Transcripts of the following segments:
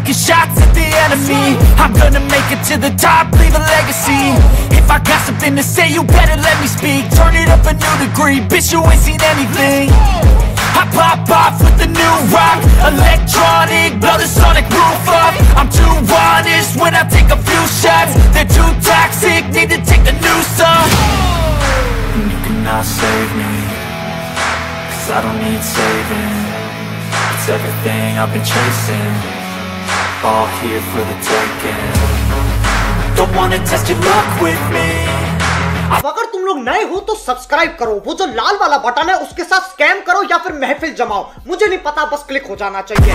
taking shots at the enemy. I'm gonna make it to the top, leave a legacy. If I got something to say, you better let me speak. Turn it up a new degree, bitch, you ain't seen anything. I pop off with the new rock, electronic, blow the sonic roof up. I'm too honest when I take a few shots. They're too toxic, need to take the noose off. And you cannot save me, 'cause I don't need saving. It's everything I've been chasing, all here for the taking. Don't wanna test your luck with me. अब अगर तुम लोग नए हो तो subscribe करो, वो जो लाल वाला बटन है उसके साथ स्कैम करो या फिर महफिल जमाओ, मुझे नहीं पता, बस क्लिक हो जाना चाहिए।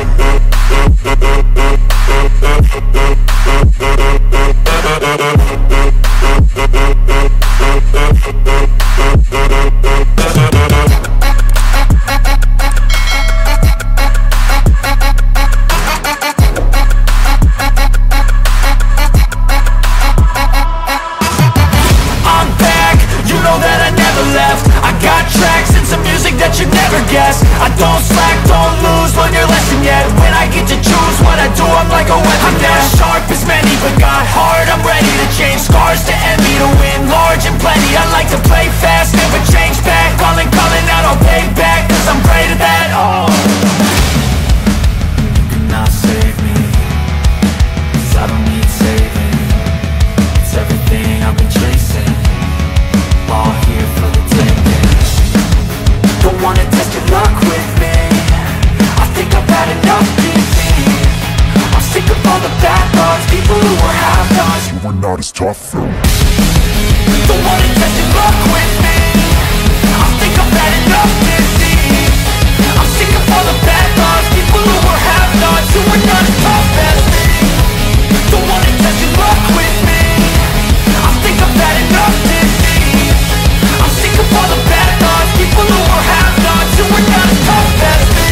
I don't slack, don't lose, learn your lesson yet. When I get to choose what I do, I'm like a weapon. I'm not sharp as many, but got heart, I'm ready to change. Scars to envy, to win large and plenty. I like to play fast, never change back. Calling out, I'll pay back, 'cause I'm great at that. Oh, you cannot save me, 'cause I don't need saving. It's everything I've been chasing, all here for the taking. Don't wanna test your luck with me, I think I've had enough defeat. I'm sick of all the bad thoughts, people who were half-nots. You were not as tough though. Don't wanna test your luck with me, I think I've had enough defeat. I'm sick of all the bad thoughts, people who were half-nots, who were not as tough as me. Don't wanna test your luck with me, I think I've had enough defeat. I'm sick of all the bad thoughts, people who were half-nots, who were not as tough as me.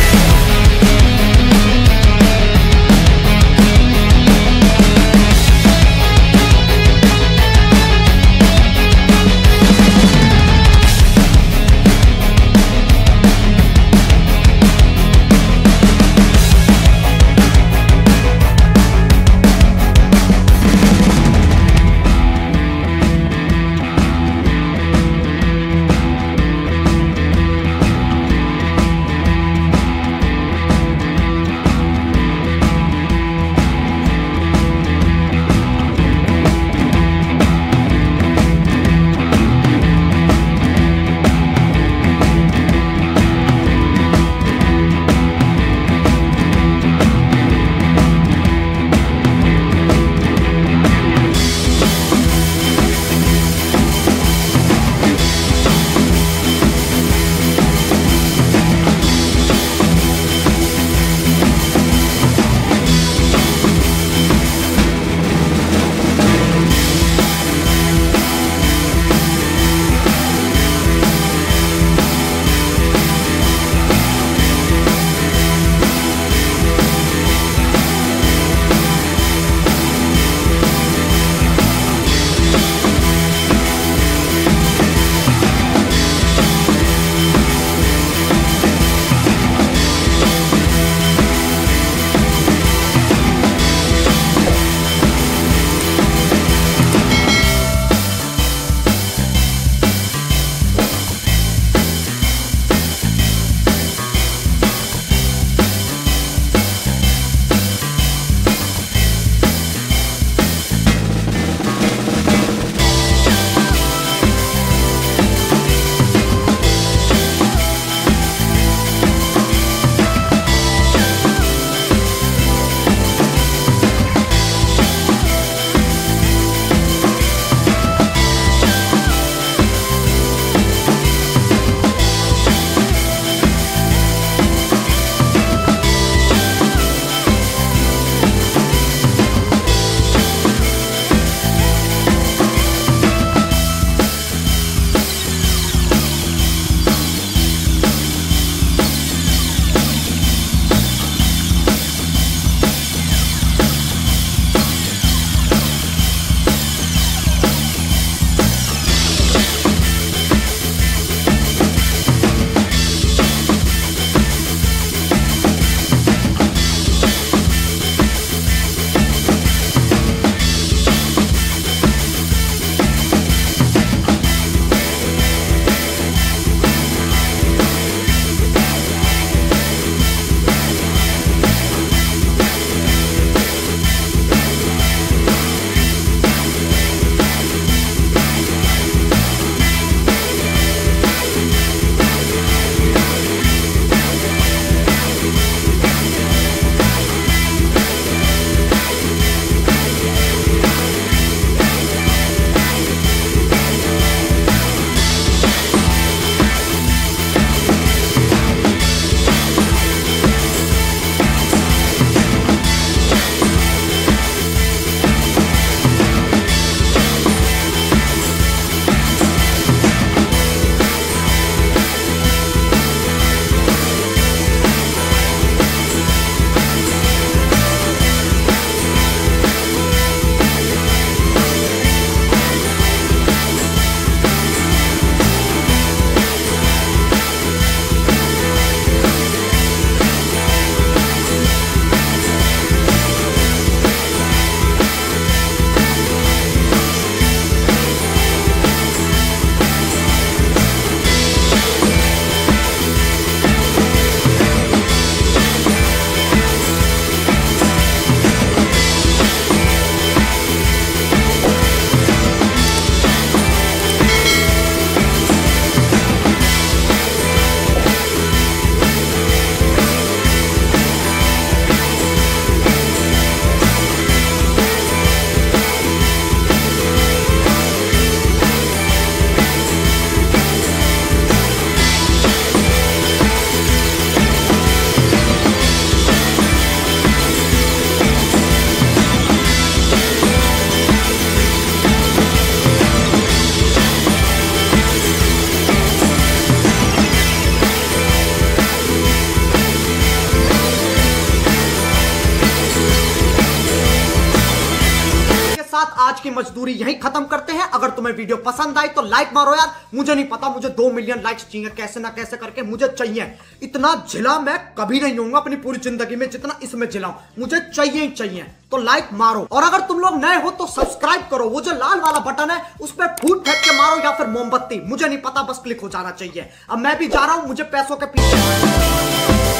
साथ आज की मजदूरी यहीं खत्म करते हैं। अगर तुम्हें वीडियो पसंद आई तो लाइक मारो यार। मुझे नहीं पता, मुझे 2 मिलियन लाइक्स चाहिए, कैसे ना कैसे करके मुझे चाहिए। इतना झिला मैं कभी नहीं होऊंगा अपनी पूरी जिंदगी में जितना इसमें झिलाऊं, मुझे चाहिए ही चाहिए। तो लाइक मारो, और अगर तुम लोग नए हो तो सब्सक्राइब करो। वो जो लाल वाला बटन है उस पर फूट फेंक के मारो या फिर मोमबत्ती, मुझे नहीं पता, बस क्लिक हो जाना चाहिए। अब मैं भी जा रहा हूं, मुझे पैसों के पीछे